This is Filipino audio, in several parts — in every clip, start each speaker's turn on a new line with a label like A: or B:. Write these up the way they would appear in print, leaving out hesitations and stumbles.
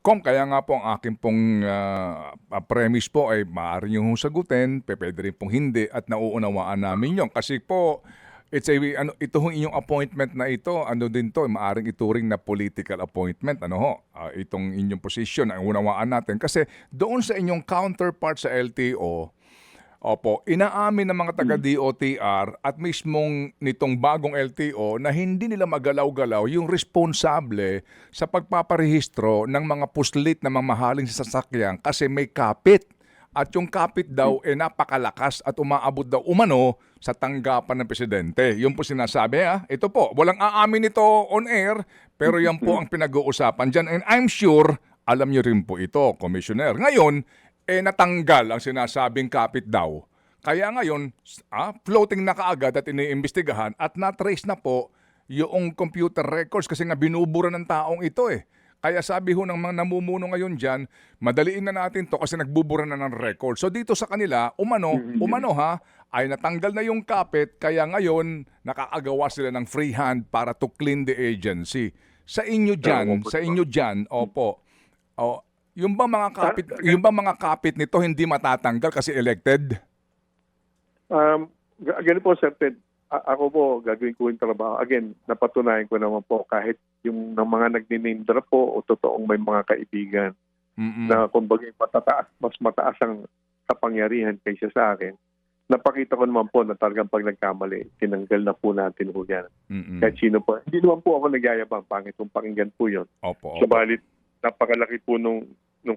A: Kung kaya nga po ang akin pong premise po ay maaari nyo sagutin, pwede rin pong hindi at nauunawaan namin yun. Kasi po, ito hong inyong appointment na ito, din to, maaring ituring na political appointment, itong inyong position, ang unawaan natin. Kasi doon sa inyong counterpart sa LTO, inaamin ng mga taga-DOTR at mismong nitong bagong LTO na hindi nila magalaw-galaw yung responsable sa pagpaparehistro ng mga puslit na mamahaling sasakyan kasi may kapit. At yung kapit daw napakalakas at umaabot daw umano sa tanggapan ng presidente. Yun po sinasabi. Ito po, walang aamin ito on air, pero yan po ang pinag-uusapan dyan. And I'm sure, alam nyo rin po ito, Commissioner. Ngayon, natanggal ang sinasabing kapit daw. Kaya ngayon, floating na kaagad at iniimbestigahan at na-trace na po yung computer records kasi nga binubura ng taong ito Kaya sabi ho ng mga namumuno ngayon dyan, madaliin na natin to kasi nagbubura na ng record. So dito sa kanila, umano ay natanggal na yung kapit kaya ngayon nakakagawa sila ng free hand para to clean the agency. Sa inyo dyan, yung ba mga kapit nito hindi matatanggal kasi elected?
B: Ganun po, Sir Ted. Ako po, gagawin ko yung trabaho. Again, napatunayan ko naman po kahit yung ng mga nag-name drop po o totoong may mga kaibigan na kumbaga mas mataas ang kapangyarihan kaysa sa akin. Napakita ko naman po na talagang pag nagkamali, tinanggal na po natin po yan. Kahit sino po. Hindi naman po ako nagyayabang, pangit kung pakinggan po yun. Subalit, napakalaki po nung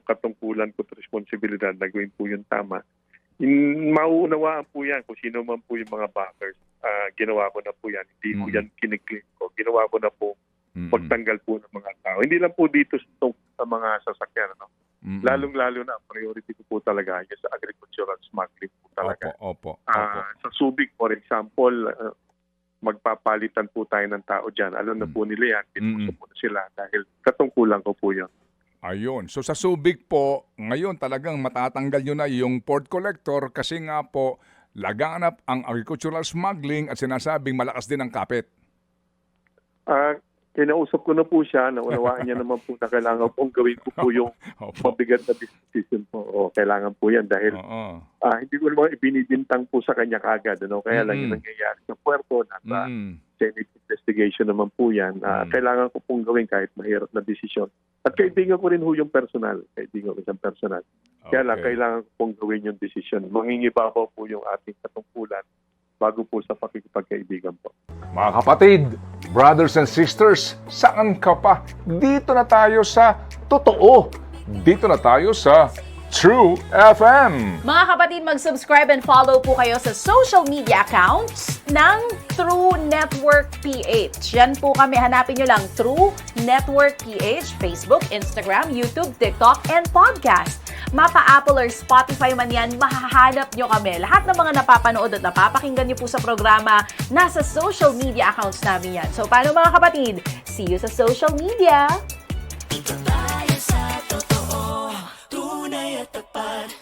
B: katungkulan ko at responsibilidad na gawin po yung tama. Mauunawaan po yan kung sino man po yung mga backers. Ginawa ko na po yan. Hindi po yan kiniklaim ko. Ginawa ko na po pagtanggal po ng mga tao. Hindi lang po dito sa mga sasakyan. Lalong-lalo na, priority ko po talaga yung sa agricultural smuggling po talaga. Sa Subic, for example, magpapalitan po tayo ng tao dyan. Alam na po nila yan. Pinuso po na sila dahil katungkulan ko po yun.
A: Ayun. So sa Subic po, ngayon talagang matatanggal nyo na yung port collector kasi nga po laganap ang agricultural smuggling at sinasabing malakas din ang kapit.
B: Kinausap ko na po siya, naunawaan niya naman po na kailangan pong gawin ko po yung mabigat na decision po. Kailangan po yan dahil hindi ko naman ibinibintang po sa kanya kagad. Kaya lang yung nangyayari sa puerto, nasa Senate investigation naman po yan. Kailangan ko pong gawin kahit mahirap na desisyon. At kaibigan ko rin yung personal. Kaibigan ko siyang personal. Kaya lang, kailangan ko pong gawin yung desisyon. Mangingibabaw po yung ating katungkulan bago po sa pakikipagkaibigan po.
A: Mga kapatid, brothers and sisters, saan ka pa? Dito na tayo sa totoo. Dito na tayo sa True FM.
C: Mga kapatid, mag-subscribe and follow po kayo sa social media accounts ng True Network PH. Yan po kami, hanapin nyo lang True Network PH, Facebook, Instagram, YouTube, TikTok, and podcast. Mapa Apple or Spotify man yan, mahahanap nyo kami. Lahat ng mga napapanood at napapakinggan nyo po sa programa, nasa social media accounts namin yan. So, paano mga kapatid? See you sa social media!
D: Dito tayo sa totoo, tunay at tapat.